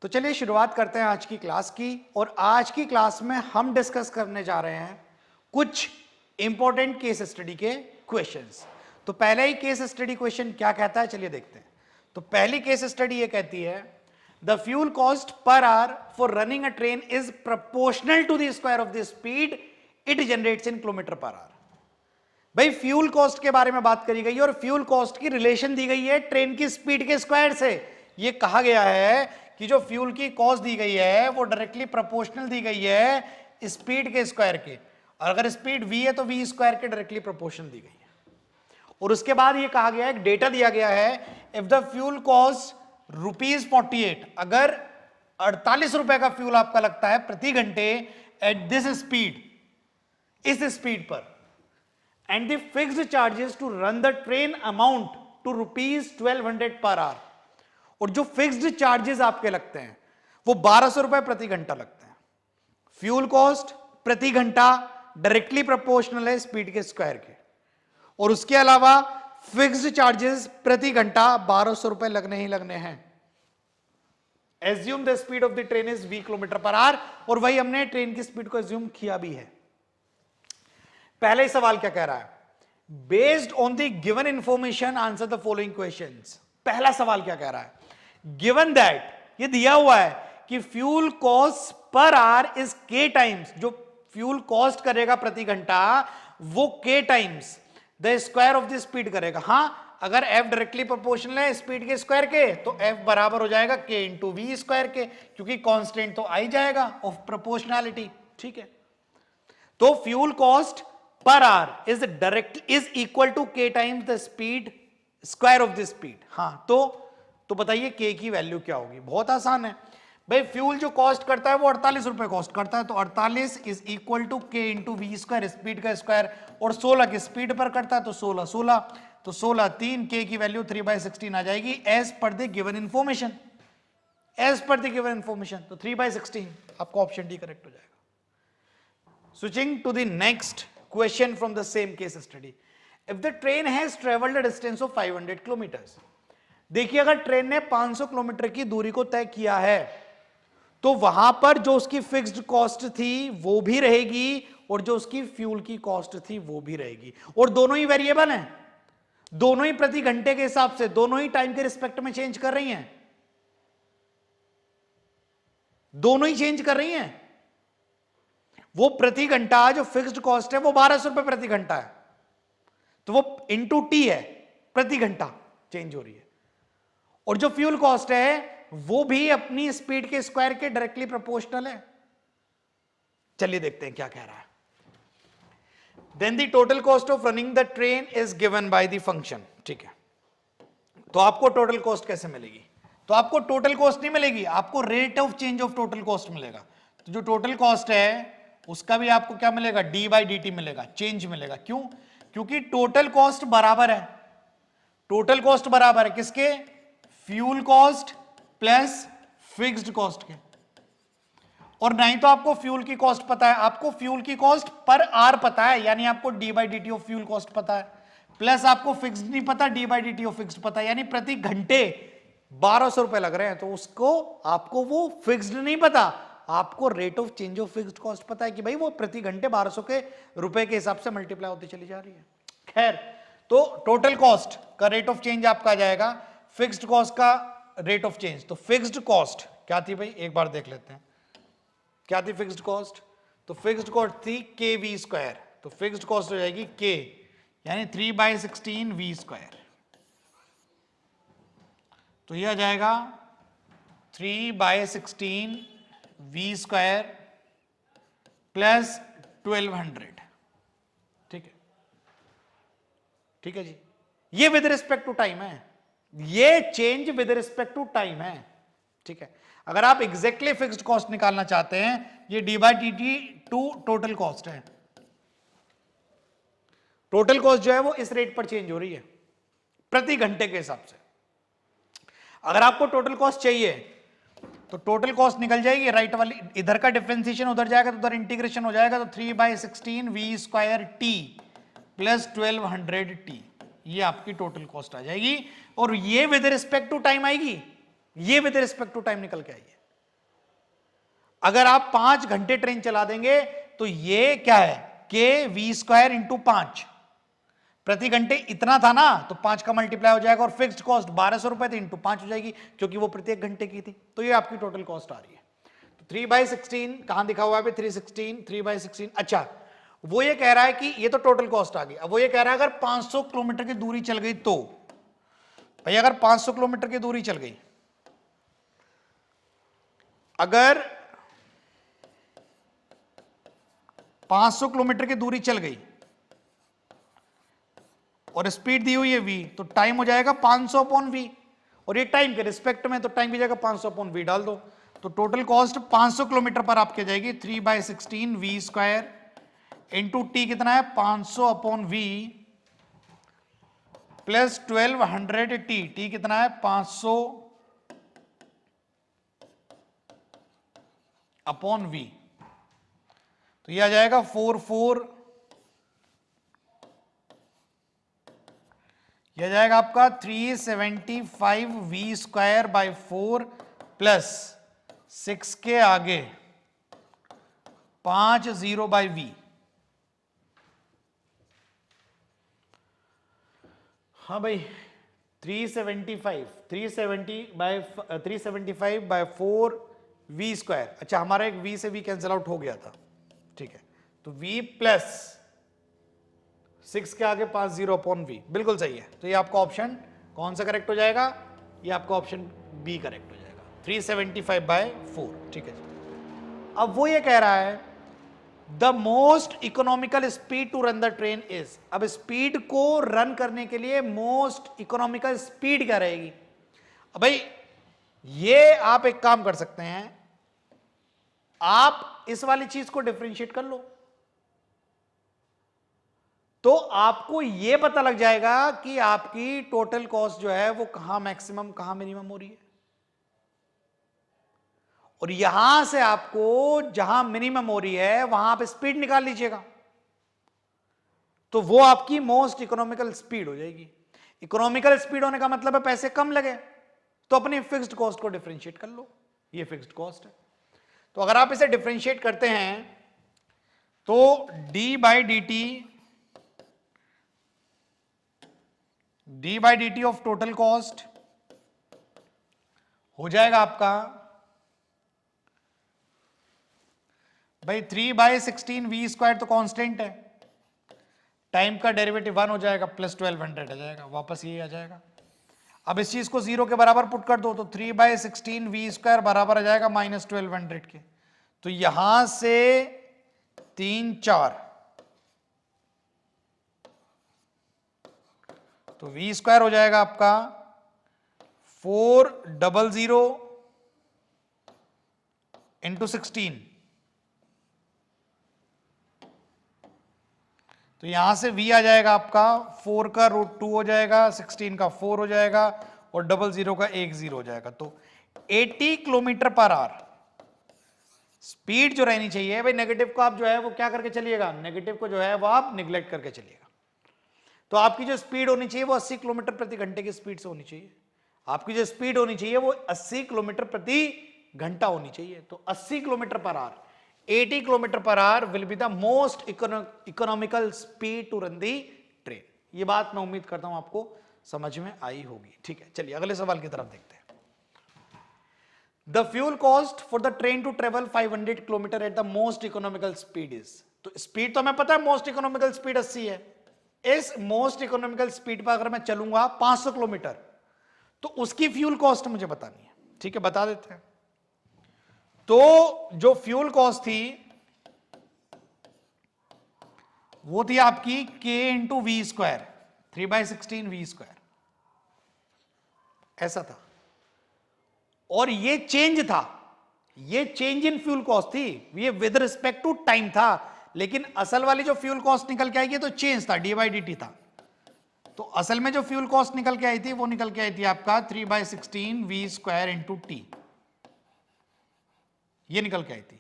तो चलिए शुरुआत करते हैं आज की क्लास की। और आज की क्लास में हम डिस्कस करने जा रहे हैं कुछ इंपॉर्टेंट केस स्टडी के क्वेश्चंस। तो पहले ही केस स्टडी क्वेश्चन क्या कहता है, चलिए देखते हैं। तो पहली केस स्टडी ये कहती है the fuel cost per hour for running a train is proportional to the square of the speed it generates in kilometre per hour. भाई फ्यूल कॉस्ट के बारे में बात करी गई है और फ्यूल कॉस्ट की रिलेशन दी गई है ट्रेन की स्पीड के स्क्वायर से। ये कहा गया है कि जो फ्यूल की कॉस्ट दी गई है वो डायरेक्टली प्रोपोर्शनल दी गई है स्पीड के स्क्वायर के, और अगर स्पीड v है तो v स्क्वायर के डायरेक्टली प्रोपोर्शनल दी गई है। और उसके बाद ये कहा गया है, डेटा दिया गया है, इफ द फ्यूल कॉस्ट ₹48, अगर 48 रुपए का फ्यूल आपका लगता है प्रति घंटे एट दिस स्पीड, इस स्पीड पर, and the fixed charges to run the train amount to ₹1200 per hour, और जो फिक्स्ड चार्जेस आपके लगते हैं वो 1200 रुपए प्रति घंटा लगते हैं। फ्यूल कॉस्ट प्रति घंटा डायरेक्टली प्रोपोर्शनल है स्पीड के स्क्वायर के, और उसके अलावा फिक्स्ड चार्जेस प्रति घंटा 1200 रुपए लगने ही लगने हैं। Assume the speed of the train is v kilometre per our, और वही हमने ट्रेन की स्पीड को एज्यूम किया भी है। पहले ही सवाल क्या कह रहा है, based on the given information answer the following questions. पहला सवाल क्या कह रहा है, गिवन दैट, ये दिया हुआ है कि fuel cost per hour is k times, जो फ्यूल कॉस्ट करेगा प्रति घंटा वो k times the square of the speed करेगा। हां, अगर f डायरेक्टली प्रोपोर्शनल है स्पीड के स्क्वायर के तो f बराबर हो जाएगा k इंटू वी स्क्वायर के, क्योंकि कांस्टेंट तो आ ही जाएगा ऑफ प्रोपोर्शनैलिटी। ठीक है, तो fuel cost per hour is equal to k times the speed square of the speed. हां, तो बताइए k की वैल्यू क्या होगी। बहुत आसान है भाई, फ्यूल जो कॉस्ट करता है वो 48 रुपए कॉस्ट करता है, तो 48 is equal to k into v square, speed का स्क्वायर, और 16 की स्पीड पर करता है तो 16 तो 16 3, k की वैल्यू 3/16 आ जाएगी as per the given information, as per the given information. तो 3/16 आपका ऑप्शन डी करेक्ट हो जाएगा। Switching to the next question from the same case study. If the train has traveled a distance of 500 kilometers, देखिए अगर train ने 500 kilometre की दूरी को तय किया है तो वहां पर जो उसकी फिक्स्ड कॉस्ट थी वो भी रहेगी और जो उसकी फ्यूल की कॉस्ट थी वो भी रहेगी, और दोनों ही वेरिएबल हैं, दोनों ही प्रति घंटे के हिसाब से, दोनों ही टाइम के रिस्पेक्ट में चेंज कर रही हैं, दोनों ही चेंज कर रही हैं। वो प्रति घंटा जो फिक्स्ड कॉस्ट है वो 1200 रुपए प्रति घंटा है, तो वो इंटू टी है, प्रति घंटा चेंज हो रही है, और जो फ्यूल कॉस्ट है वो भी अपनी स्पीड के स्क्वायर के डायरेक्टली प्रोपोर्शनल है। चलिए देखते हैं क्या कह रहा है। Then the total cost of running the train is given by the function. ठीक है, तो आपको टोटल कॉस्ट कैसे मिलेगी, तो आपको टोटल कॉस्ट नहीं मिलेगी, आपको rate of change of total cost मिलेगा। तो जो टोटल कॉस्ट है उसका भी आपको क्या मिलेगा, d/dt मिलेगा, चेंज मिलेगा। क्यों, क्योंकि टोटल कॉस्ट बराबर है, टोटल कॉस्ट बराबर है किसके, fuel cost plus fixed cost के। और नहीं तो आपको फ्यूल की कॉस्ट पता है, आपको फ्यूल की कॉस्ट पर आवर पता है, यानी आपको d/dt ऑफ फ्यूल कॉस्ट पता है, प्लस आपको फिक्स्ड नहीं पता, d/dt ऑफ फिक्स्ड पता है, यानी प्रति घंटे 1200 रुपए लग रहे हैं, तो उसको आपको वो फिक्स्ड नहीं पता, आपको rate of change of fixed cost पता है कि भाई वो प्रति घंटे 1200 के रुपए के हिसाब से मल्टीप्लाई होती चली जा रही है। खैर, तो टोटल कॉस्ट का रेट ऑफ चेंज आपका आ जाएगा फिक्स्ड कॉस्ट का रेट ऑफ चेंज। तो फिक्स्ड कॉस्ट क्या थी भाई, एक बार देख लेते हैं क्या थी फिक्स्ड कॉस्ट। तो फिक्स्ड कॉस्ट थी के वी स्क्वायर, तो फिक्स्ड कॉस्ट हो जाएगी के, यानी 3/16 वी स्क्वायर, तो यह आ जाएगा 3/16 वी स्क्वायर प्लस 1200। ठीक है, ठीक है जी, ये विद रिस्पेक्ट टू टाइम है, ये change with respect to time है। ठीक है, अगर आप एग्जैक्टली फिक्स्ड कॉस्ट निकालना चाहते हैं, ये d/dt टू टोटल कॉस्ट है, टोटल कॉस्ट जो है वो इस रेट पर चेंज हो रही है प्रति घंटे के हिसाब से। अगर आपको टोटल कॉस्ट चाहिए तो टोटल कॉस्ट निकल जाएगी, राइट वाली इधर का डिफरेंशिएशन उधर जाएगा तो उधर इंटीग्रेशन हो जाएगा, तो 3/16 v square t plus 1200 t, ये आपकी टोटल कॉस्ट आ जाएगी, और ये विद रिस्पेक्ट टू टाइम आएगी, ये विद रिस्पेक्ट टू टाइम निकल के आएगी। अगर आप 5 घंटे ट्रेन चला देंगे तो ये क्या है, के वी स्क्वायर इंटू 5, प्रति घंटे इतना था ना, तो 5 का मल्टीप्लाई हो जाएगा और फिक्स्ड कॉस्ट 1200 रुपए थी, इंटू 5 हो जाएगी क्योंकि वो प्रत्येक घंटे की थी। तो ये आपकी टोटल कॉस्ट आ रही है। तो 3/16 कहां दिखा हुआ है 316, 3/16। अच्छा, वो ये कह रहा है कि ये तो टोटल कॉस्ट आ गई। अब वो ये कह रहा है अगर 500 किलोमीटर की दूरी चल गई तो, भाई अगर 500 किलोमीटर की दूरी चल गई, अगर 500 किलोमीटर की दूरी चल गई और स्पीड दी हुई है v, तो टाइम हो जाएगा 500 अपॉन v, और ये टाइम के रिस्पेक्ट में, तो टाइम की जगह 500 अपॉन v डाल दो। तो टोटल कॉस्ट 500 किलोमीटर पर आपके जाएगी 3/16 v स्क्वायर इंटू टी कितना है 500 अपॉन v प्लस 1200 टी कितना है 500 अपॉन v। तो ये आ जाएगा 44, यह जाएगा आपका 375 वी स्क्वायर बाई 4 प्लस 6 के आगे 50 बाई वी। हाँ भाई 375 बाई 4 वी स्क्वायर। अच्छा, हमारा एक वी से वी कैंसिल आउट हो गया था, ठीक है, तो v प्लस 6 के आगे 50 अपॉन वी, बिल्कुल सही है। तो ये आपका ऑप्शन कौन सा करेक्ट हो जाएगा, ये आपका ऑप्शन बी करेक्ट हो जाएगा, 375/4, ठीक है। अब वो ये कह रहा है the most economical speed to run the train is, अब स्पीड को रन करने के लिए मोस्ट इकोनॉमिकल स्पीड क्या रहेगी। अब भाई ये आप एक काम कर सकते हैं, आप इस वाली चीज को डिफरेंशिएट कर लो, तो आपको यह पता लग जाएगा कि आपकी टोटल कॉस्ट जो है वो कहां मैक्सिमम कहां मिनिमम हो रही है, और यहां से आपको जहां मिनिमम हो रही है वहां आप स्पीड निकाल लीजिएगा, तो वो आपकी मोस्ट इकोनॉमिकल स्पीड हो जाएगी। इकोनॉमिकल स्पीड होने का मतलब है पैसे कम लगे, तो अपनी फिक्स्ड कॉस्ट को डिफरेंशिएट कर लो, ये फिक्स्ड कॉस्ट है। तो अगर आप इसे डिफरेंशिएट करते हैं तो d by D T of total cost हो जाएगा आपका भाई 3/16 वी स्क्वायर, तो कांस्टेंट है, टाइम का डेरिवेटिव 1 हो जाएगा प्लस 1200 आ जाएगा, वापस ये आ जाएगा। अब इस चीज को 0 के बराबर पुट कर दो, तो 3/16 वी स्क्वायर बराबर आ जाएगा -1200 के। तो यहां से 3 4, तो वी स्क्वायर हो जाएगा आपका 400 इंटू 16, तो यहां से v आ जाएगा आपका 4 का √2 हो जाएगा, 16 का 4 हो जाएगा और 00 का 10 हो जाएगा। तो 80 किलोमीटर पर आवर स्पीड जो रहनी चाहिए भाई, नेगेटिव को आप जो है वो क्या करके चलिएगा, नेगेटिव को जो है वो आप निगलेक्ट करके चलिएगा। तो आपकी जो स्पीड होनी चाहिए वो 80 किलोमीटर प्रति घंटे की स्पीड से होनी चाहिए, आपकी जो स्पीड होनी चाहिए वो 80 किलोमीटर प्रति घंटा होनी चाहिए। तो 80 kilometre per hour, 80 kilometre per hour will be the most economical speed to run the train. ये बात मैं उम्मीद करता हूं आपको समझ में आई होगी, ठीक है। चलिए अगले सवाल की तरफ देखते हैं। The fuel cost for the train to travel 500 kilometre at the most economical speed is, तो स्पीड तो हमें पता है मोस्ट इकोनॉमिकल स्पीड 80 है। इस मोस्ट इकोनॉमिकल स्पीड पर अगर मैं चलूंगा 500 किलोमीटर, तो उसकी फ्यूल कॉस्ट मुझे बतानी है, ठीक है, बता देते हैं। तो जो फ्यूल कॉस्ट थी वो थी आपकी k into v square, 3/16 v square, ऐसा था। और ये चेंज था, ये चेंज इन फ्यूल कॉस्ट थी, ये विद रिस्पेक्ट टू टाइम था, लेकिन असल वाली जो फ्यूल कॉस्ट निकल के आएगी तो चेंज था, d/dt था। तो असल में जो फ्यूल कॉस्ट निकल के आई थी वो निकल के आई थी आपका 3/16 वी स्क्वायर इंटू टी, ये निकल के आई थी।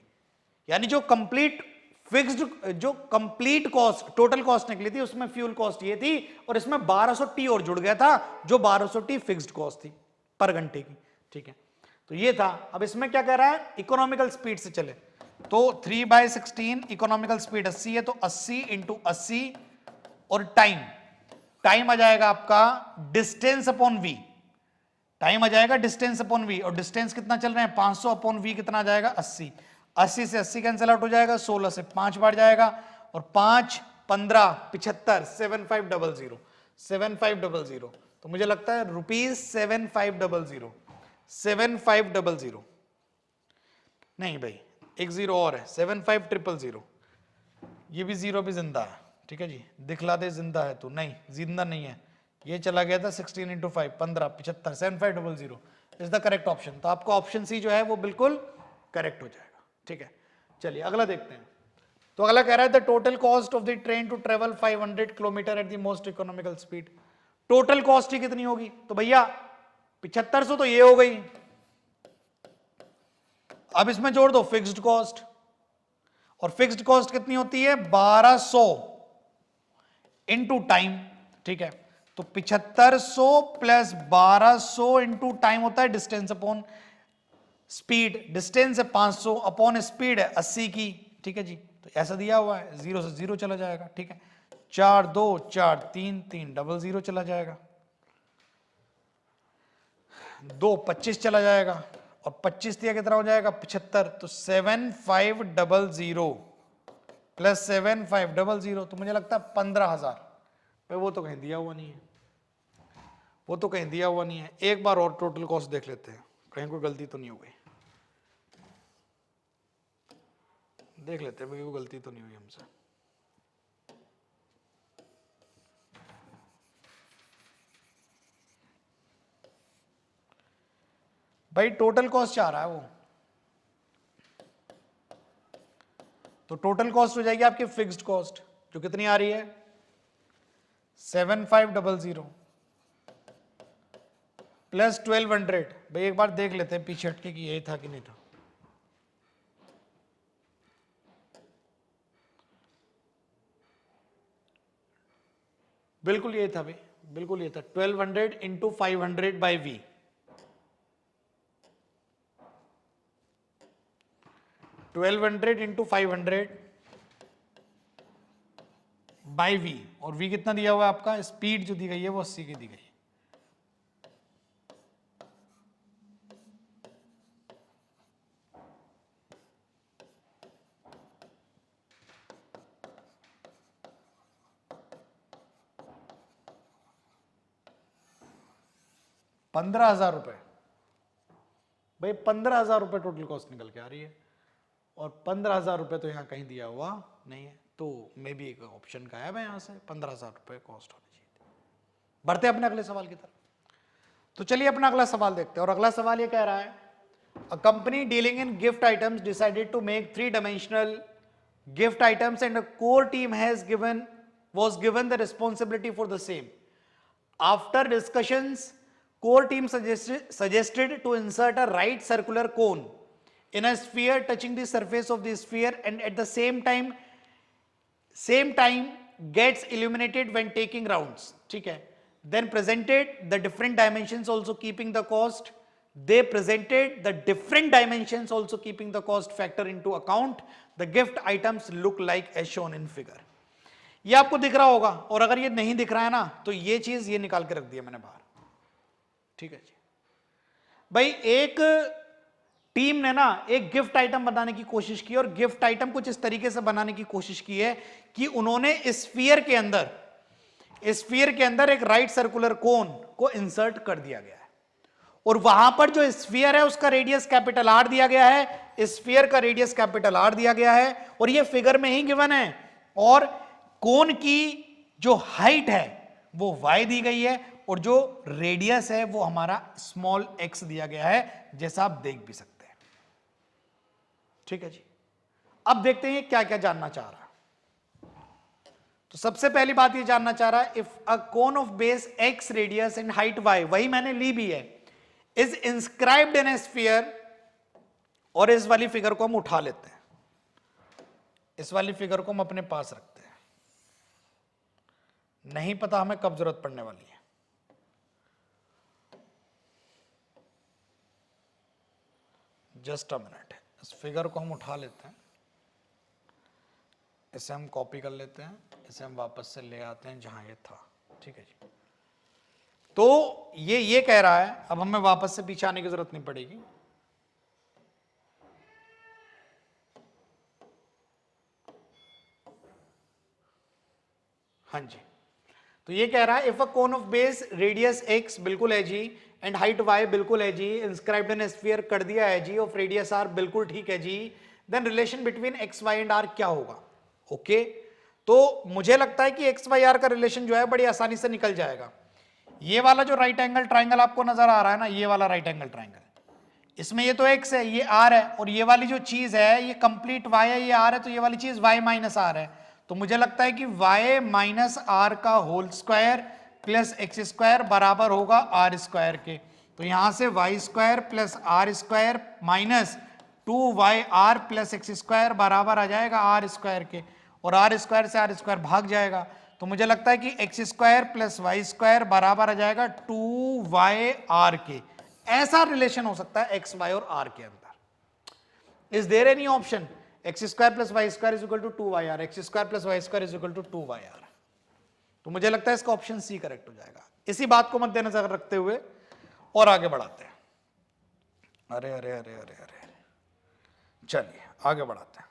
यानी जो कंप्लीट फिक्स्ड, जो कंप्लीट कॉस्ट, टोटल कॉस्ट निकली थी उसमें फ्यूल कॉस्ट ये थी, और इसमें 1200 टी और जुड़ गया था, जो 1200 टी फिक्स्ड कॉस्ट थी पर घंटे की, ठीक है। तो ये था। अब इसमें क्या कह रहा है, इकोनॉमिकल स्पीड से चले, तो 3/16 इकोनॉमिकल स्पीड 80 है, तो 80 इंटू 80 और टाइम आ जाएगा आपका डिस्टेंस अपॉन वी, टाइम आ जाएगा डिस्टेंस अपॉन वी, और डिस्टेंस कितना चल रहे हैं 500 अपॉन वी कितना आ जाएगा 80, 80 से 80 कैंसिल आउट हो जाएगा, 16 से 5 बढ़ जाएगा, और 5 15 75 7500 7500, तो मुझे लगता है ₹7500 7500, नहीं भाई एक जीरो और है 75000, ये भी जीरो भी जिंदा है, ठीक है जी, दिखला दे जिंदा है तो, नहीं जिंदा नहीं है, ये चला गया था 16 into 5 15 75 7500 is the correct option. तो आपका ऑप्शन सी जो है वो बिल्कुल करेक्ट हो जाएगा, ठीक है। चलिए अगला देखते हैं। तो अगला कह रहा है the total cost of the train to travel 500 kilometre at the most economical speed, total cost ही कितनी होगी, तो भैया 7500 तो ये हो गई, अब इसमें जोड़ दो फिक्स्ड कॉस्ट, और फिक्स्ड कॉस्ट कितनी होती है 1200 इंटू टाइम, ठीक है, तो 7500 प्लस 1200 इंटू टाइम होता है डिस्टेंस अपॉन स्पीड, डिस्टेंस है 500 अपॉन स्पीड है 80 की, ठीक है जी, तो ऐसा दिया हुआ है, 0 से 0 चला जाएगा, ठीक है, 4 2 4 3 3 00 चला जाएगा, 2 25 चला जाएगा, और 25 दिया कितना हो जाएगा 75, तो 7500 प्लस 7500, तो मुझे लगता है 15000, भाई वो तो कहीं दिया हुआ नहीं है, वो तो कहीं दिया हुआ नहीं है, एक बार और टोटल कॉस्ट देख लेते हैं, कहीं कोई गलती तो नहीं हो गई, देख लेते हैं भाई कोई गलती तो नहीं हुई हमसे। भाई टोटल कॉस्ट आ रहा है वो, तो टोटल कॉस्ट हो जाएगी आपकी फिक्स्ड कॉस्ट जो कितनी आ रही है 7500 प्लस 1200, भाई एक बार देख लेते हैं पीछे हटके कि यही था कि नहीं था, बिल्कुल ये था भाई, बिल्कुल ये था, 1200 into 500 by v, 1200 into 500 by v, और वी कितना दिया हुआ है आपका, स्पीड जो दी गई है वो 80 की दी गई है, ₹15,000, भाई 15,000 रुपए टोटल कॉस्ट निकल के आ रही है, और 15,000 रुपए तो यहाँ कहीं दिया हुआ नहीं है, तो मे भी एक ऑप्शन का है यहाँ से 15,000 रुपए कॉस्ट होनी चाहिए। बढ़ते अपने अगले सवाल की तरफ, तो चलिए अपना अगला सवाल देखते हैं, और अगला सवाल ये कह रहा है a company dealing in gift items decided to make 3-dimensional gift items and a core team was given the responsibility for the same. After discussions, core team suggested to insert a right circular cone in a sphere touching the surface of the sphere and at the same time gets illuminated when taking rounds, ठीक है, then presented the different dimensions also keeping the cost, they presented the different dimensions also keeping the cost factor into account, the gift items look like as shown in figure। ये आपको दिख रहा होगा, और अगर ये नहीं दिख रहा है ना तो ये चीज ये निकाल के रख दिया मैंने बाहर, ठीक है जी। भाई एक टीम ने ना एक गिफ्ट आइटम बनाने की कोशिश की, और गिफ्ट आइटम कुछ इस तरीके से बनाने की कोशिश की है कि उन्होंने स्फीयर के अंदर एक राइट सर्कुलर कोन को इंसर्ट कर दिया गया है, और वहां पर जो स्फीयर है उसका रेडियस कैपिटल आर दिया गया है, स्फीयर का रेडियस कैपिटल आर दिया गया है, और ये फिगर में ही गिवन है, और कोन की जो हाइट है वो y दी गई है, और जो रेडियस है वो हमारा स्मॉल x दिया गया है, जैसा आप देख भी सकते हैं, ठीक है जी। अब देखते हैं क्या क्या जानना चाह रहा है। तो सबसे पहली बात ये जानना चाह रहा है if a cone of base x radius and height y, वही मैंने ली भी है, is inscribed in a sphere, और इस वाली फिगर को हम उठा लेते हैं, इस वाली फिगर को हम अपने पास रखते हैं, नहीं पता हमें कब जरूरत पड़ने वाली है। जस्ट अ मिनट, इस फिगर को हम उठा लेते हैं, इसे हम कॉपी कर लेते हैं, इसे हम वापस से ले आते हैं जहां ये था। ठीक है जी, तो ये कह रहा है, अब हमें वापस से पीछे आने की जरूरत नहीं पड़ेगी। हाँ जी, तो ये कह रहा है if a cone of base radius x बिल्कुल है जी एंड हाइट y बिल्कुल है जी, इंस्क्राइब्ड इन स्फीयर कर दिया है जी, ऑफ रेडियस r बिल्कुल ठीक है जी, then relation between x y and r क्या होगा? ओके, तो मुझे लगता है कि x y r का रिलेशन जो है बड़ी आसानी से निकल जाएगा। ये वाला जो राइट एंगल ट्राइंगल आपको नजर आ रहा है ना, ये वाला राइट एंगल ट्राइंगल, इसमें ये तो x है, ये r है, और ये वाली जो चीज है ये कंप्लीट y है, ये r है, तो ये वाली चीज y माइनस r है। तो मुझे लगता है कि y माइनस आर का whole square plus x square बराबर होगा आर स्क्वायर के। तो यहां से y square plus r square minus 2yr plus x square बराबर आ जाएगा आर स्क्वायर के, और आर स्क्वायर से आर स्क्वायर भाग जाएगा। तो मुझे लगता है कि x square plus y square बराबर आ जाएगा 2yr के। ऐसा रिलेशन हो सकता है एक्स वाई और आर के अंदर। Is there any option x square plus y square is equal to 2yr, x square plus y square is equal to 2yr? तो मुझे लगता है इसका ऑप्शन सी करेक्ट हो जाएगा। इसी बात को मद्देनजर रखते हुए और आगे बढ़ाते हैं। अरे अरे अरे अरे अरे, चलिए आगे बढ़ाते हैं।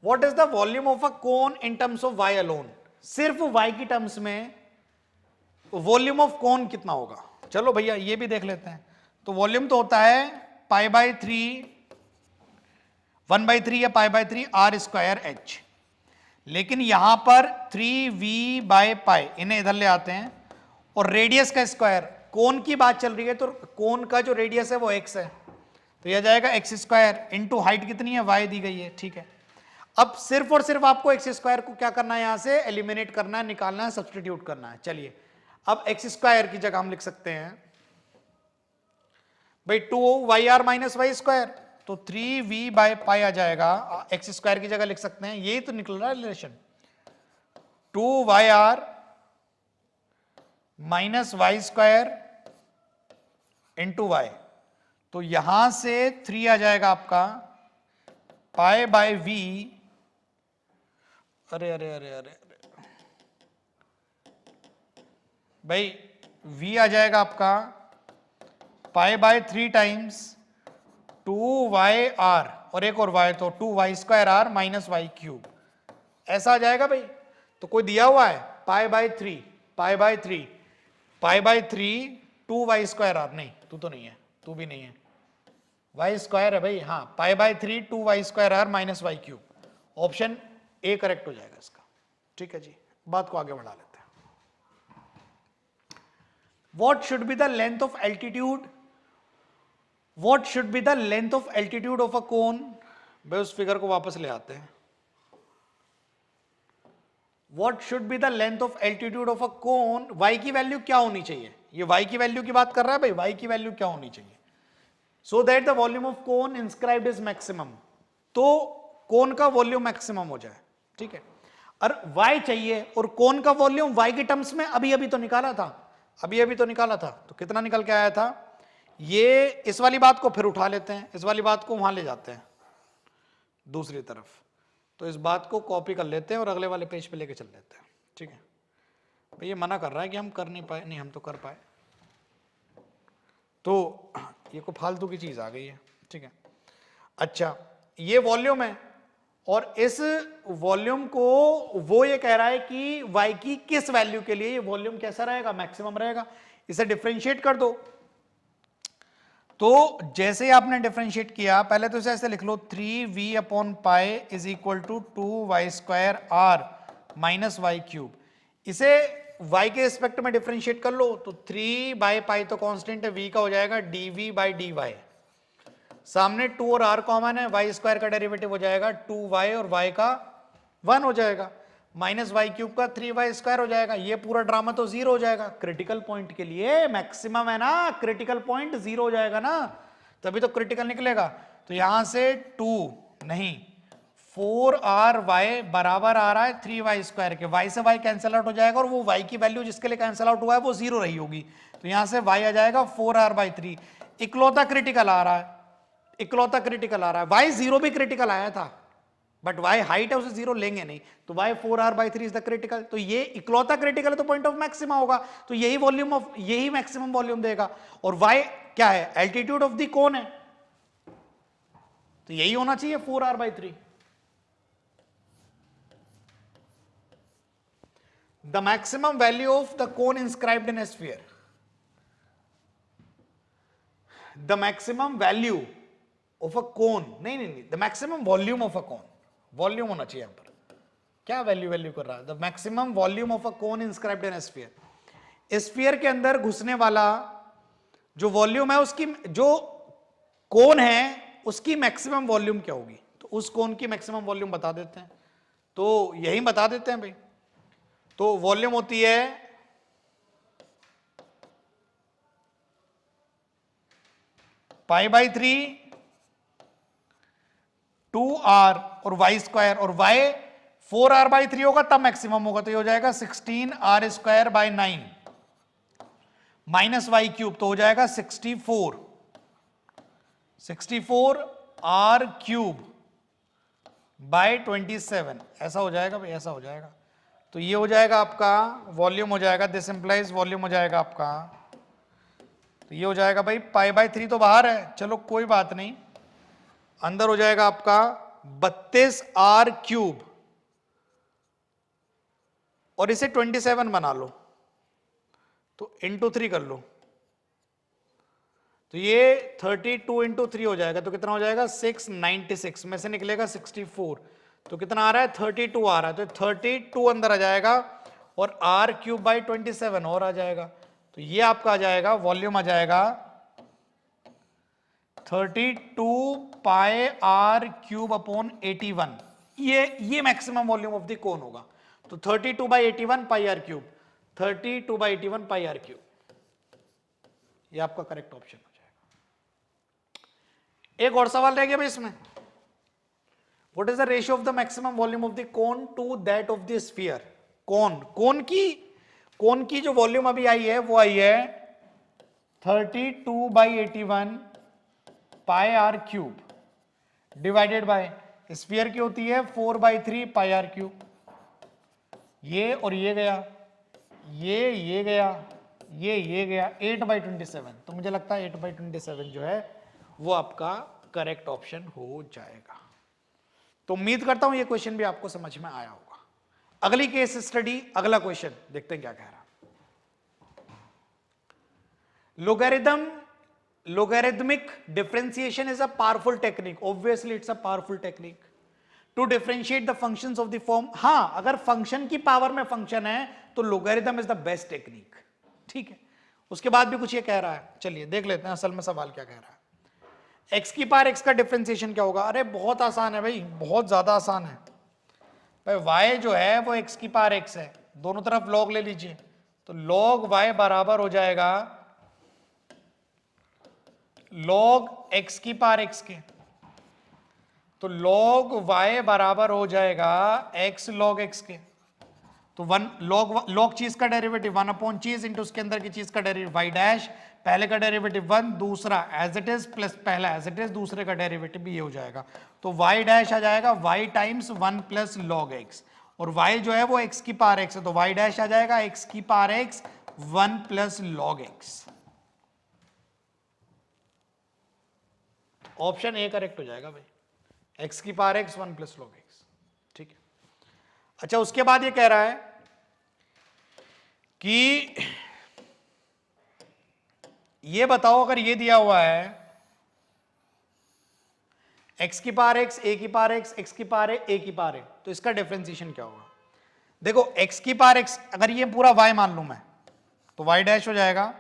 What is the volume of a cone in terms of y alone? सिर्फ y की टर्म्स में वॉल्यूम ऑफ कोन कितना होगा? चलो भैया ये भी देख लेते हैं। तो वॉल्यूम तो होता है π/3 1/3 या π/3 r स्क्वायर h, लेकिन यहां पर 3v/π, इन्हें इधर ले आते हैं, और रेडियस का स्क्वायर, कोन की बात चल रही है तो कोन का जो रेडियस है वो x है, तो यह जाएगा एक्स स्क्वायर इंटू हाइट कितनी है y दी गई है। ठीक है, अब सिर्फ और सिर्फ आपको एक्स स्क्वायर को क्या करना है, यहां से एलिमिनेट करना है, निकालना है, सब्सटीट्यूट करना है। चलिए अब एक्स स्क्वायर की जगह हम लिख सकते हैं भाई 2yr माइनस वाई स्क्वायर, तो 3v/π आ जाएगा, एक्स स्क्वायर की जगह लिख सकते हैं, यही तो निकल रहा है relation, 2yr minus y square into y. तो यहां से 3 आ जाएगा आपका π/v, अरे अरे अरे अरे भाई v आ जाएगा आपका π/3 टाइम्स 2yr और एक और y, तो 2y square r minus y cube, ऐसा आ जाएगा भाई। तो कोई दिया हुआ है π/3 2y स्क्वायर r, नहीं तू तो नहीं है, तू भी नहीं है, y स्क्वायर है भाई, हाँ π/3 2y square r minus y cube, option A correct हो जाएगा इसका। ठीक है जी, बात को आगे बढ़ा लेते हैं। What should be the length of altitude? What should be the length of altitude of a cone? भाई उस फिगर को वापस ले आते हैं। What should be the length of altitude of a cone? y की वैल्यू क्या होनी चाहिए? ये y की वैल्यू की बात कर रहा है भाई, y की वैल्यू क्या होनी चाहिए? So that the volume of cone inscribed is maximum. तो कोन का वॉल्यूम मैक्सिमम हो जाए। ठीक है, और y चाहिए, और कोन का वॉल्यूम y के टर्म्स में अभी अभी तो निकाला था, तो कितना निकल के आया था? ये इस वाली बात को फिर उठा लेते हैं, इस वाली बात को वहां ले जाते हैं दूसरी तरफ, तो इस बात को कॉपी कर लेते हैं और अगले वाले पेज पे लेके चल लेते हैं। ठीक है भाई, ये मना कर रहा है कि हम कर नहीं पाए, नहीं हम तो कर पाए, तो ये को फालतू की चीज आ गई है। ठीक है, अच्छा ये वॉल्यूम है, और इस वॉल्यूम को वो ये कह रहा है कि y की किस वैल्यू के लिए ये वॉल्यूम कैसा रहेगा, मैक्सिमम रहेगा। इसे डिफरेंशिएट कर दो, तो जैसे ही आपने डिफरेंशिएट किया, पहले तो इसे ऐसे लिख लो 3v/π is equal to 2y square r minus y cube. इसे y के रिस्पेक्ट में डिफरेंशिएट कर लो, तो 3/π तो कांस्टेंट है, v का हो जाएगा dv/dy, सामने 2 और r कॉमन है, y स्क्वायर का डेरिवेटिव हो जाएगा 2y और y का 1 हो जाएगा, माइनस वाई क्यूब का 3y स्क्वायर हो जाएगा। ये पूरा ड्रामा तो 0 हो जाएगा, क्रिटिकल पॉइंट के लिए मैक्सिमम है ना, क्रिटिकल पॉइंट 0 हो जाएगा ना, तभी तो क्रिटिकल निकलेगा। तो यहां से 2 नहीं 4ry बराबर आ रहा है 3y स्क्वायर के, y से y कैंसिल आउट हो जाएगा, और वो y की वैल्यू जिसके लिए कैंसिल आउट हुआ है वो 0 रही होगी, तो यहां से y आ जाएगा 4r/3। इकलौता क्रिटिकल आ रहा है, इकलौता क्रिटिकल आ रहा है। वाई 0 भी क्रिटिकल आया था, बट वाई हाइट है उसे 0 लेंगे नहीं, तो Y 4r/3 is the critical. तो ये इकलौता क्रिटिकल है तो पॉइंट ऑफ मैक्सिमा होगा, तो यही वॉल्यूम ऑफ, यही मैक्सिमम वॉल्यूम देगा। और वाई क्या है, एल्टीट्यूड ऑफ द कोन है, तो यही होना चाहिए 4r/3। The maximum value of the cone inscribed in a sphere, the maximum value of a cone, नहीं, the maximum volume of a cone, volume होना चाहिए यहां पर, क्या वैल्यू कर रहा है, the maximum volume of a cone inscribed in a sphere. Sphere के अंदर घुसने वाला जो वॉल्यूम है, उसकी जो कोन है उसकी मैक्सिमम वॉल्यूम क्या होगी, तो उस कोन की मैक्सिमम वॉल्यूम बता देते हैं, तो यही बता देते हैं भाई। तो वॉल्यूम होती है π/3 2r और y² और y 4r/3 होगा तब मैक्सिमम होगा, तो ये हो जाएगा 16r²/9 माइनस y³ तो हो जाएगा 64r³/27, ऐसा हो जाएगा भाई, ऐसा हो जाएगा। तो ये हो जाएगा आपका वॉल्यूम हो जाएगा, दिस इंप्लाइज वॉल्यूम हो जाएगा आपका, तो ये हो जाएगा भाई π/3 तो बाहर है, चलो कोई बात नहीं, अंदर हो जाएगा आपका 32r³ और इसे 27 बना लो, तो इंटू 3 कर लो, तो ये 32 इंटू 3 हो जाएगा, तो कितना हो जाएगा 696 में से निकलेगा 64, तो कितना आ रहा है 32 आ रहा है, तो 32 अंदर आ जाएगा और r³/27 और आ जाएगा, तो ये आपका आ जाएगा वॉल्यूम आ जाएगा 32πr³/81, ये मैक्सिमम वॉल्यूम ऑफ द कोन होगा, तो 32/81 πr³, 32/81 πr³, ये आपका करेक्ट ऑप्शन हो जाएगा। एक और सवाल रह गया भाई इसमें, what is the ratio of the maximum volume of the cone to that of the sphere. Cone की जो वॉल्यूम अभी आई है वो आई है 32/81 πr³ डिवाइडेड बाय स्फीयर की होती है 4/3 πr³, ये और ये गया, ये गया, ये गया 8/27, तो मुझे लगता है 8/27 जो है वो आपका करेक्ट ऑप्शन हो जाएगा। तो उम्मीद करता हूं ये क्वेश्चन भी आपको समझ में आया होगा। अगली केस स्टडी, अगला क्वेश्चन देखते हैं क्या कह रहा है। Logarithmic differentiation is a powerful technique. Obviously, it's a powerful technique to differentiate the functions of the form. हाँ, अगर फंक्शन की पावर में फंक्शन है तो logarithm is the best technique. ठीक है, उसके बाद भी कुछ ये कह रहा है, चलिए देख लेते हैं असल में सवाल क्या कह रहा है। x की पावर x का डिफरेंशिएशन क्या होगा? अरे बहुत आसान है भाई, बहुत ज्यादा आसान है भाई। y जो है वो x की पावर x है, दोनों तरफ log ले लीजिए, तो log y बराबर हो जाएगा log x की पावर x के, तो log y बराबर हो जाएगा x log x के, तो log चीज का डेरिवेटिव 1 चीज इंटू उसके अंदर की चीज का डेरिवेटिव y डैश, पहले का डेरिवेटिव 1, दूसरा एज इट इज प्लस पहला एज इट इज, दूसरे का डेरिवेटिव भी ये हो जाएगा, तो y डैश आ जाएगा y times 1 plus log x, और y जो है वो x की पावर x है, तो y डैश आ जाएगा x की power x 1 plus log x। Option A correct हो जाएगा भाई, x की power x 1 plus log x। ठीक है, अच्छा उसके बाद ये कह रहा है कि ये बताओ अगर ये दिया हुआ है x की पावर x, a की पावर x, x की पावर a की पावर, तो इसका डिफरेंशिएशन क्या होगा? देखो x की पावर x, अगर ये पूरा y मान लूं मैं, तो y डैश हो जाएगा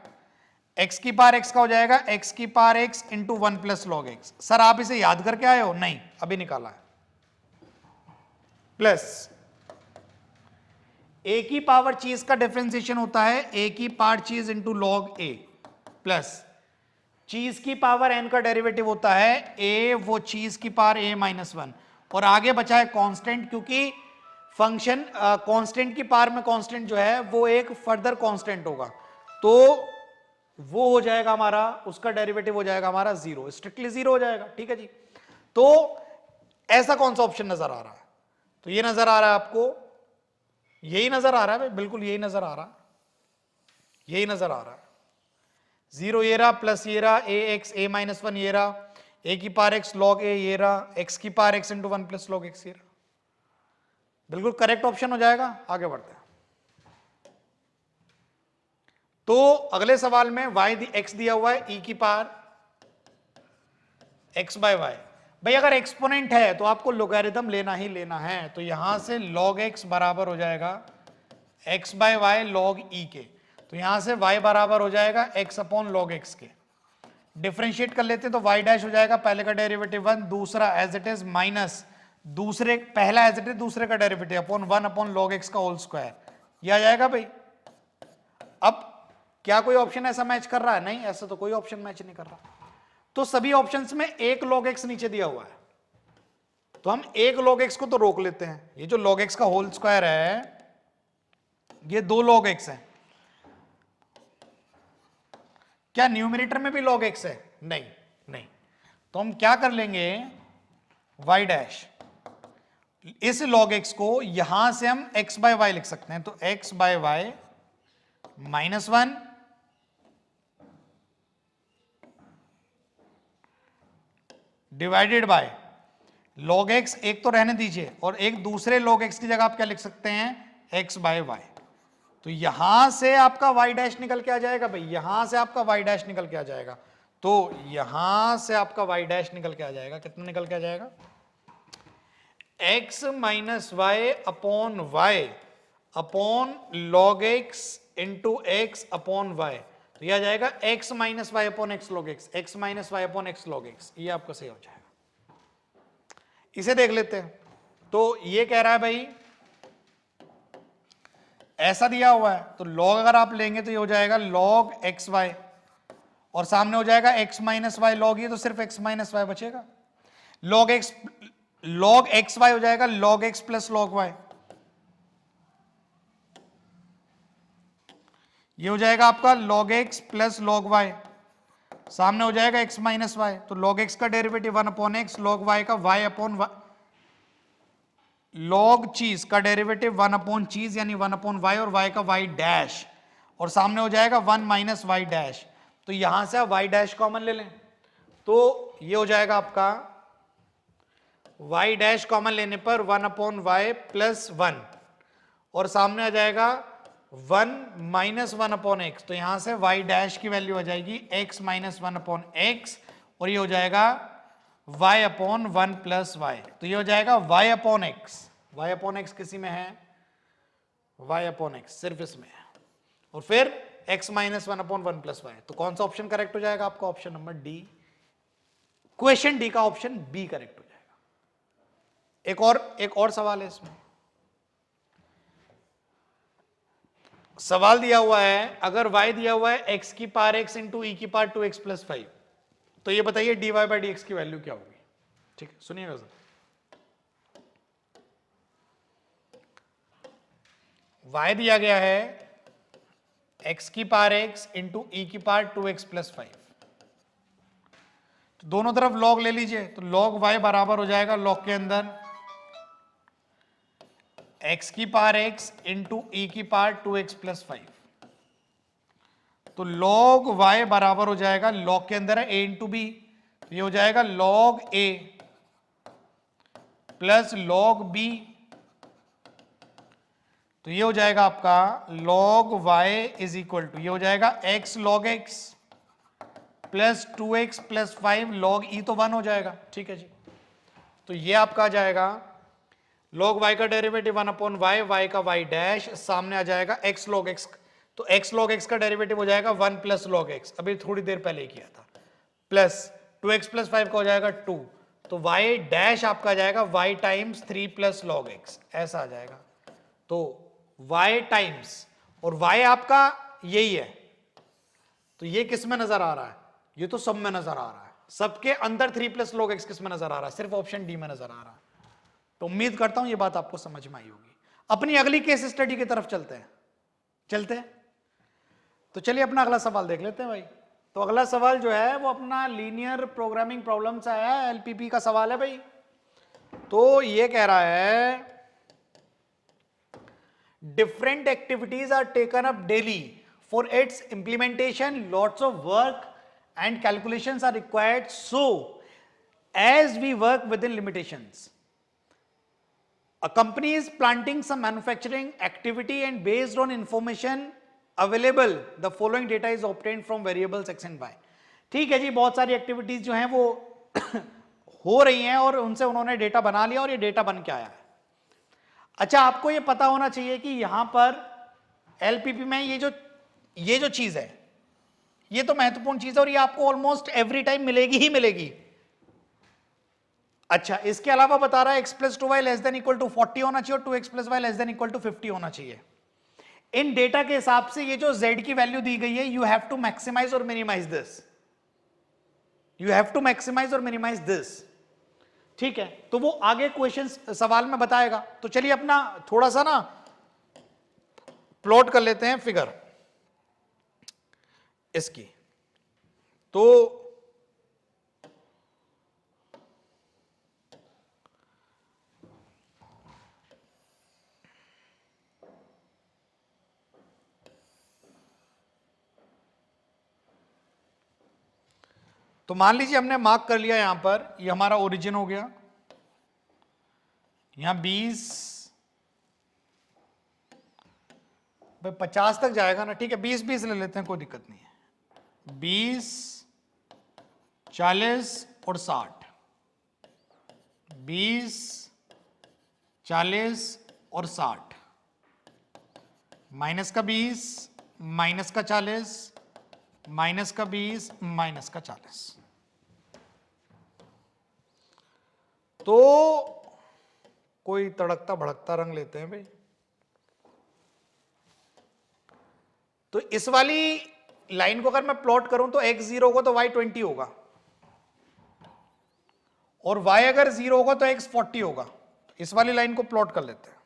x की पावर x का हो जाएगा x की power x into 1 plus log x। Sir आप इसे याद करके आए हो? नहीं, अभी निकाला है। प्लस a की पावर चीज का डिफरेंशिएशन होता है a की पावर चीज इंटू लॉग a, प्लस चीज की पावर n का डेरिवेटिव होता है a वो चीज की पावर a माइनस 1, और आगे बचा है कांस्टेंट, क्योंकि फंक्शन कांस्टेंट की पावर में कांस्टेंट जो है वो एक फर्दर कांस्टेंट होगा, तो वो हो जाएगा हमारा, उसका डेरिवेटिव हो जाएगा हमारा 0, स्ट्रिक्टली 0 हो जाएगा। ठीक है जी। तो ऐसा कौन सा ऑप्शन नजर आ रहा है? तो ये नजर आ रहा है आपको, यही नजर आ रहा है भाई, बिल्कुल यही नजर आ रहा है, यही नजर आ रहा है। 0 ये रहा, प्लस ये रहा, ए एक्स ए माइनस 1 ये रहा, ए की पावर एक्स लॉग ए ये रहा, एक्स की power x into 1 plus log x ये रहा। बिल्कुल करेक्ट ऑप्शन हो जाएगा। आगे बढ़ते हैं। तो अगले सवाल में एक्स दिया हुआ है, ई की पावर एक्स बाय वाई। भाई अगर एक्सपोनेंट है तो आपको लोगैरिथम लेना ही लेना है, तो यहां से log x बराबर हो जाएगा x by y log e के, तो यहां से y बराबर हो जाएगा x अपॉन log x के। डिफरेंशिएट कर लेते हैं तो y डैश हो जाएगा, पहले का डेरिवेटिव 1, दूसरा एज इट इज माइनस दूसरे, पहला एज इट इज दूसरे का derivative upon 1 upon log x का होल स्क्वायर, ये आ जाएगा भाई। अब क्या कोई ऑप्शन ऐसा मैच कर रहा है? नहीं, ऐसा तो कोई ऑप्शन मैच नहीं कर रहा। तो सभी ऑप्शंस में एक log x नीचे दिया हुआ है, तो हम एक log x को तो रोक लेते हैं। ये जो log x का होल स्क्वायर है, ये 2 log x है। क्या न्यूमरेटर में भी log x है? नहीं, नहीं। तो हम क्या कर लेंगे, y डैश, इस log x को यहां से हम x बाय वाई लिख सकते हैं, तो x by y minus 1 divided by log x, एक तो रहने दीजिए, और एक दूसरे log x की जगह आप क्या लिख सकते हैं, x बाय वाई। तो यहां से आपका y डैश निकल के आ जाएगा भाई, यहां से आपका y डैश निकल के आ जाएगा, तो यहां से आपका y डैश निकल के आ जाएगा। कितना निकल के आ जाएगा, x minus y upon y upon log x into x upon y, तो यह आ जाएगा x minus y upon x log x, x minus y upon x log x, ये आपका सही हो जाएगा। इसे देख लेते हैं। तो ये कह रहा है भाई ऐसा दिया हुआ है, तो log अगर आप लेंगे तो ये हो जाएगा log एक्स वाई, और सामने हो जाएगा x माइनस वाई log, ये तो सिर्फ x माइनस वाई बचेगा। log एक्स वाई हो जाएगा log x plus log y, ये हो जाएगा आपका log x plus log y, सामने हो जाएगा x माइनस वाई, तो log x का derivative 1 upon x, log y का y अपॉन log चीज का डेरिवेटिव 1 अपॉन चीज यानी 1 अपॉन y, और y का y डैश, और सामने हो जाएगा 1 माइनस y डैश। तो यहां से आप y डैश कॉमन ले लें, तो ये हो जाएगा आपका y डैश कॉमन लेने पर 1 अपॉन वाई प्लस 1, और सामने आ जाएगा 1 माइनस 1 अपॉन एक्स, तो यहां से y डैश की वैल्यू आ जाएगी x माइनस 1 अपॉन एक्स, और ये हो जाएगा y अपॉन 1 प्लस वाई, तो ये हो जाएगा y upon x. y upon x किसी में है, y अपॉन एक्स सिर्फ इसमें है, और फिर x minus 1 upon 1 plus y. तो कौन सा ऑप्शन करेक्ट हो जाएगा आपका, option number D, question D का ऑप्शन बी करेक्ट हो जाएगा। एक और सवाल है इसमें। सवाल दिया हुआ है, अगर y दिया हुआ है x की पावर x इंटू ई की पावर 2x प्लस 5, तो ये बताइए dy बाई डी एक्स की वैल्यू क्या होगी। ठीक है, सुनिएगा सर। y दिया गया है x की पावर x इंटू ई की पावर 2x प्लस 5, तो दोनों तरफ log ले लीजिए, तो log y बराबर हो जाएगा log के अंदर x की पावर x इंटू ई की पावर 2x प्लस 5, तो log y बराबर हो जाएगा log के अंदर है a इंटू बी, तो ये हो जाएगा log a plus log b, तो ये हो जाएगा आपका log y is equal to, ये हो जाएगा x log x plus 2x plus 5 log e, तो 1 हो जाएगा। ठीक है जी, तो ये आपका आ जाएगा log y का डेरिवेटिव 1 अपॉन वाई, y का y डैश, सामने आ जाएगा x log x, तो x log x का डेरिवेटिव हो जाएगा 1 प्लस log x, अभी थोड़ी देर पहले किया था, प्लस 2x प्लस 5 का हो जाएगा 2, तो y डैश आपका आ जाएगा y times 3 plus log x, ऐसा आ जाएगा। तो y टाइम्स, और y आपका यही है, तो ये किस में नजर आ रहा है, ये तो सब में नजर आ रहा है, सबके अंदर 3 प्लस log x किस में नजर आ रहा है, सिर्फ ऑप्शन डी में नजर आ रहा है। तो उम्मीद करता हूं ये बात आपको समझ में आई होगी। अपनी अगली केस स्टडी की तरफ चलते हैं। तो चलिए अपना अगला सवाल देख लेते हैं भाई। तो अगला सवाल जो है वो अपना लीनियर प्रोग्रामिंग प्रॉब्लम से आया है, एलपीपी का सवाल है भाई। तो ये कह रहा है different activities are taken up daily for its implementation, lots of work and calculations are required, so as we work within limitations, a company is planning some manufacturing activity and based on information available the following data is obtained from variables x and y। ठीक है जी, बहुत सारी activities जो हैं वो हो रही हैं और उनसे उन्होंने डेटा बना लिया और ये डेटा बन के आया है। अच्छा, आपको ये पता होना चाहिए कि यहां पर एलपीपी में ये जो चीज है ये तो महत्वपूर्ण चीज है और ये आपको ऑलमोस्ट एवरी टाइम मिलेगी ही मिलेगी। अच्छा, इसके अलावा बता रहा है x plus 2y less than equal to 40 होना चाहिए और 2x plus y less than equal to 50 होना चाहिए। इन डेटा के हिसाब से ये जो z की वैल्यू दी गई है, यू हैव टू मैक्सिमाइज और minimise this, you have to maximise और मिनिमाइज दिस। ठीक है, तो वो आगे क्वेश्चन सवाल में बताएगा। तो चलिए अपना थोड़ा सा ना प्लॉट कर लेते हैं फिगर इसकी। तो मान लीजिए हमने मार्क कर लिया यहां पर, ये हमारा ओरिजिन हो गया, यहां 20 भाई 50 तक जाएगा ना, ठीक है 20-20 ले लेते हैं, कोई दिक्कत नहीं है। 20, 40 और 60, 20, 40 और 60, माइनस का 20, माइनस का 40, माइनस का 20, माइनस का 40। तो कोई तड़कता भड़कता रंग लेते हैं भाई। तो इस वाली लाइन को अगर मैं प्लॉट करूं तो x 0 होगा तो y 20 होगा और y अगर 0 होगा तो x 40 होगा। तो इस वाली लाइन को प्लॉट कर लेते हैं।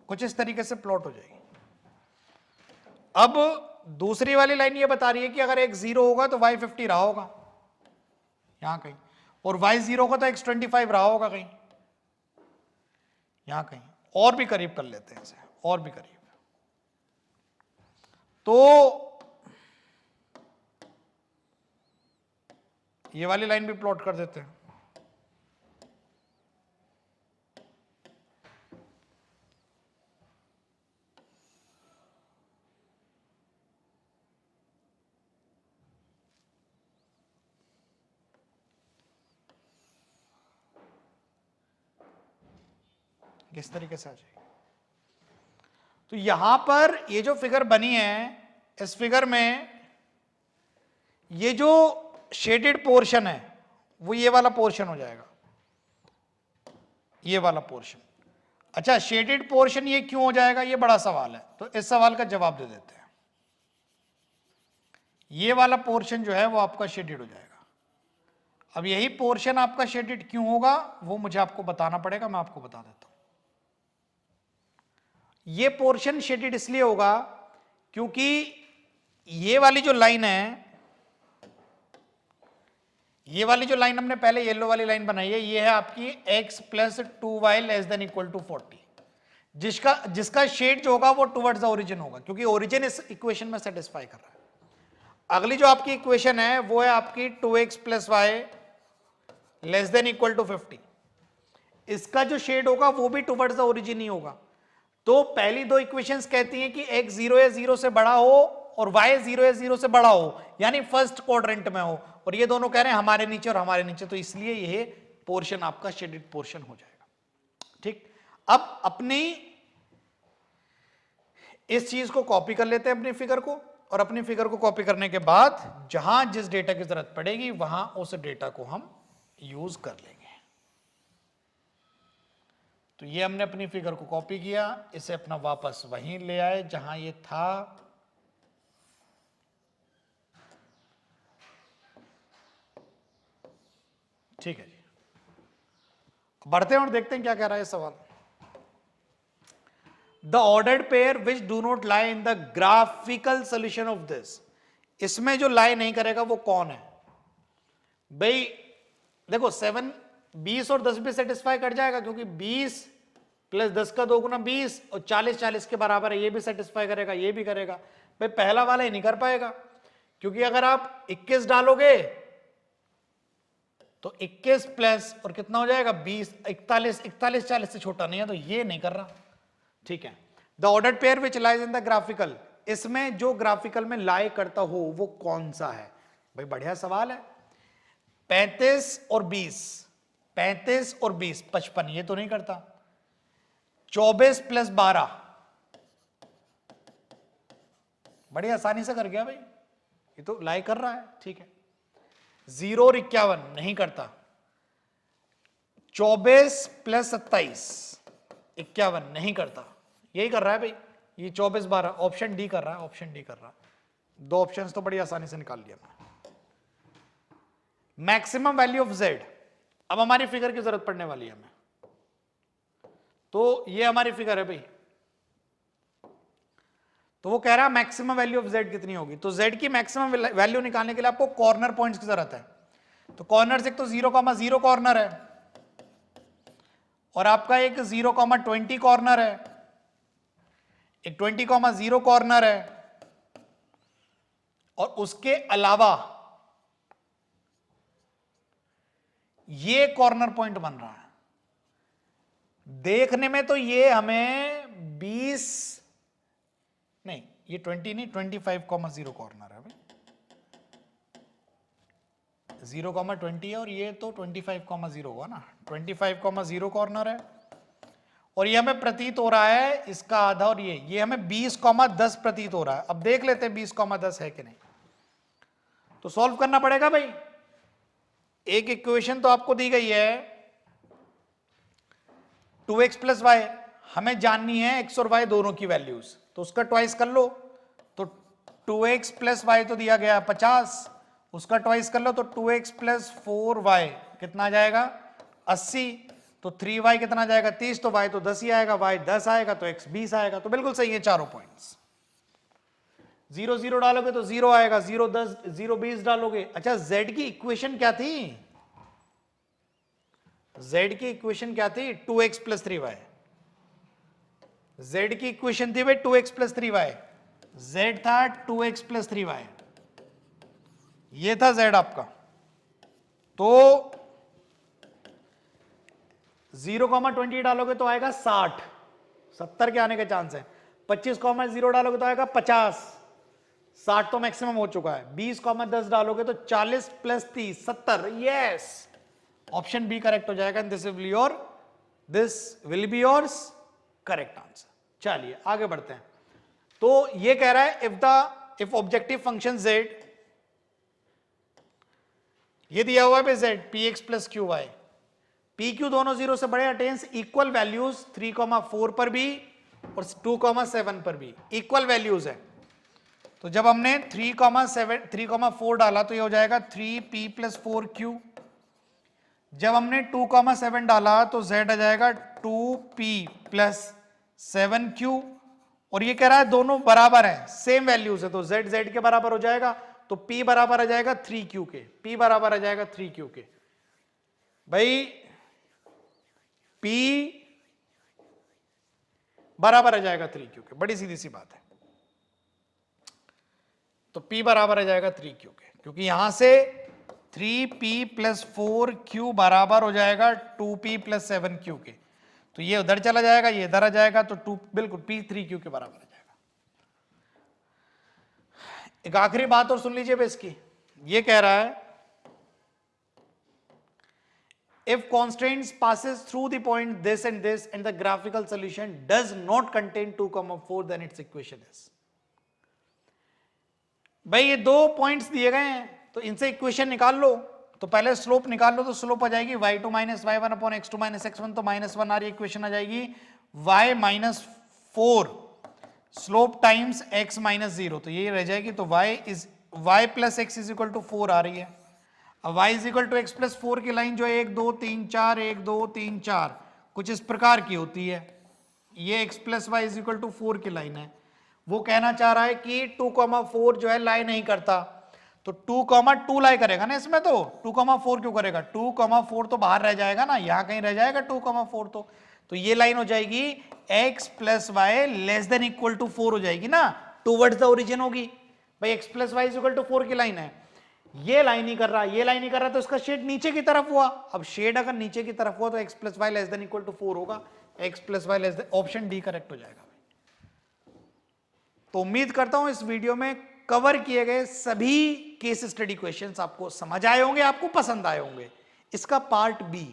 कुछ इस तरीके से प्लॉट हो जाएगी। अब दूसरी वाली लाइन ये बता रही है कि अगर x 0 होगा तो y 50 रहा होगा यहां कहीं, और y 0 होगा तो x 25 रहा होगा कहीं यहां कहीं, और भी करीब कर लेते हैं इसे, और भी करीब। तो ये वाली लाइन भी प्लॉट कर देते हैं। किस तरीके से आ जाएगी। तो यहां पर ये जो फिगर बनी है, इस फिगर में ये जो शेडेड पोर्शन है वो ये वाला पोर्शन हो जाएगा, ये वाला पोर्शन। अच्छा, शेडेड पोर्शन ये क्यों हो जाएगा, ये बड़ा सवाल है, तो इस सवाल का जवाब दे देते हैं। ये वाला पोर्शन जो है वो आपका शेडेड हो जाएगा। अब यही पोर्शन आपका शेडेड क्यों होगा वो मुझे आपको बताना पड़ेगा, मैं आपको बता देता हूं। ये पोर्शन शेडेड इसलिए होगा क्योंकि ये वाली जो लाइन है, ये वाली जो लाइन हमने पहले येलो वाली लाइन बनाई है, ये है आपकी x plus 2y less than equal to 40, जिसका शेड जो होगा वो टुवर्ड्स द ओरिजिन होगा, क्योंकि ओरिजिन इस इक्वेशन में सेटिस्फाई कर रहा है। अगली जो आपकी इक्वेशन है वो है आपकी 2x plus y less than equal to 50, इसका जो शेड होगा वो भी टुवर्ड्स द ओरिजिन ही होगा। तो पहली दो इक्वेशंस कहती हैं कि x 0 या 0 से बड़ा हो और y 0 या 0 से बड़ा हो, यानी फर्स्ट क्वाड्रेंट में हो, और ये दोनों कह रहे हैं हमारे नीचे और हमारे नीचे, तो इसलिए ये पोर्शन आपका शेडेड पोर्शन हो जाएगा। ठीक, अब अपनी इस चीज को कॉपी कर लेते हैं अपनी फिगर को, और अपनी फिगर को कॉपी करने के बाद जहां जिस डेटा की जरूरत पड़ेगी वहां उस डेटा को हम यूज कर लेंगे। तो ये हमने अपनी फिगर को कॉपी किया, इसे अपना वापस वहीं ले आए जहां ये था, ठीक है जी, बढ़ते हैं और देखते हैं क्या कह रहा है सवाल। The ordered pair which do not lie in the graphical solution of this, इसमें जो लाई नहीं करेगा वो कौन है भाई? देखो 7, 20 और 10 भी सेटिस्फाई कर जाएगा, क्योंकि 20 प्लस 10 का 2 गुना 20 और 40 40 के बराबर है, ये भी सेटिस्फाई करेगा, ये भी करेगा। भाई पहला वाला ही नहीं कर पाएगा, क्योंकि अगर आप 21 डालोगे तो 21 प्लस और कितना हो जाएगा 20, 41, 41 40 से छोटा नहीं है, तो ये नहीं कर रहा। ठीक है, the ordered pair which lies in the graphical, इसमें जो ग्राफिकल में लाई करता हो वो कौन सा है? भाई बढ़िया सवाल है। 35 और 20, 35 और 20 55, ये तो नहीं करता। 24 प्लस 12, बड़ी आसानी से कर गया भाई, ये तो लाई कर रहा है। ठीक है, 0 और 51 नहीं करता। 24 प्लस 27 51 नहीं करता, यही कर रहा है भाई, ये 24 12, ऑप्शन डी कर रहा है, ऑप्शन डी कर रहा है। 2 ऑप्शंस तो बड़ी आसानी से निकाल लिया मैं। मैक्सिमम वैल्यू ऑफ z, अब हमारी फिगर की जरूरत पड़ने वाली है हमें, तो ये हमारी फिगर है भाई, तो वो कह रहा है मैक्सिमम वैल्यू ऑफ z कितनी होगी। तो z की मैक्सिमम वैल्यू निकालने के लिए आपको कॉर्नर पॉइंट्स की जरूरत है। तो कॉर्नर से एक तो 0,0 कॉर्नर है, और आपका एक 0,20 कॉर्नर है, एक 20,0 कॉर्नर है, और उसके अलावा ये कॉर्नर पॉइंट बन रहा है। देखने में तो ये हमें 20 नहीं, ये 20 नहीं, 25,0 कॉर्नर है भाई, 0,20 है, और ये तो 25,0 होगा ना, 25,0 कॉर्नर है, और ये हमें प्रतीत हो रहा है इसका आधा, और ये हमें 20,10 प्रतीत हो रहा है। अब देख लेते हैं 20,10 है कि नहीं, तो सॉल्व करना पड़ेगा भाई। एक इक्वेशन तो आपको दी गई है 2x प्लस वाई, हमें जाननी है x और y दोनों की वैल्यूज, तो उसका ट्वाइस कर लो, तो 2x प्लस वाई तो दिया गया 50, उसका ट्वाइस कर लो तो 2x प्लस 4y कितना आ जाएगा 80, तो 3y कितना आ जाएगा 30, तो y तो 10 ही आएगा, y 10 आएगा तो x 20 आएगा। तो बिल्कुल सही है चारों पॉइंट्स। 0 0 डालोगे तो 0 आएगा, 0 10 0 20 डालोगे। अच्छा, z की इक्वेशन क्या थी? z की इक्वेशन क्या थी? 2x plus 3y। z की इक्वेशन थी भाई 2x प्लस 3y, z था 2x प्लस 3y, ये था z आपका। तो 0,20 डालोगे तो आएगा 60, 70 के आने के चांस है। 25,0 डालोगे तो आएगा 50, 60 तो मैक्सिमम हो चुका है। 20,10 डालोगे तो 40 plus 30 70, yes, option B correct हो जाएगा। This will be yours correct answer. चलिए आगे बढ़ते हैं। तो ये कह रहा है इफ ऑब्जेक्टिव फंक्शन z, ये दिया हुआ है z px plus q y, p q दोनों 0 से बड़े अटेन्स इक्वल वैल्यूज 3,4 पर भी और 2,7 पर भी इक्वल वैल्यूज है। तो जब हमने 3,4 डाला तो ये हो जाएगा 3p प्लस 4q, जब हमने 2,7 डाला तो z आ जाएगा 2p प्लस 7q, और ये कह रहा है दोनों बराबर है, सेम वैल्यूज है, तो z के बराबर हो जाएगा, तो p बराबर आ जाएगा 3q के, p बराबर आ जाएगा 3q के। भाई p बराबर आ जाएगा 3q के, बड़ी सीधी सी बात है। तो p बराबर आ जाएगा 3q के, क्योंकि यहां से 3p प्लस 4q बराबर हो जाएगा 2p प्लस 7q के, तो ये उधर चला जाएगा, ये इधर आ जाएगा, तो 2 बिल्कुल p 3q के बराबर आ जाएगा। एक आखिरी बात और सुन लीजिए इसकी, ये कह रहा है if constraints passes through the point this and this and the graphical solution does not contain 2,4 then its equation is। भाई ये 2 पॉइंट्स दिए गए हैं, तो इनसे इक्वेशन निकाल लो। तो पहले स्लोप निकाल लो, तो स्लोप आ जाएगी y2 minus y1 upon x2 minus x1, तो -1 आ रही इक्वेशन आ जाएगी y minus 4 slope times x minus 0, तो ये रह जाएगी, तो y plus x is equal to 4 आ रही है। अब y is equal to x plus 4 की लाइन जो है 1 2 3 4 1 2 3 4 कुछ इस प्रकार की होती है। ये x plus y is equal to 4 की लाइन है। वो कहना चाह रहा है कि 2,4 जो है लाई नहीं करता, तो 2,2 लाई करेगा ना इसमें, तो 2,4 क्यों करेगा, 2,4 तो बाहर रह जाएगा ना, यहां कहीं रह जाएगा 2,4 तो ये लाइन हो जाएगी x plus y less than equal to 4 हो जाएगी ना, टूवर्ड्स द ओरिजिन होगी। भाई x plus y is equal to 4 की लाइन है, ये लाइन नहीं कर रहा, ये लाइन नहीं कर रहा, तो इसका शेड नीचे की तरफ हुआ। अब शेड अगर नीचे की तरफ हुआ तो x plus y less than equal to 4 होगा, x plus y less than, option D correct हो जाएगा। तो उम्मीद करता हूं इस वीडियो में कवर किए गए सभी केस स्टडी क्वेश्चंस आपको समझ आए होंगे, आपको पसंद आए होंगे। इसका पार्ट बी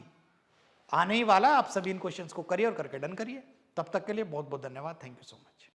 आने ही वाला, आप सभी इन क्वेश्चंस को करिए और करके डन करिए। तब तक के लिए बहुत बहुत धन्यवाद, थैंक यू सो मच।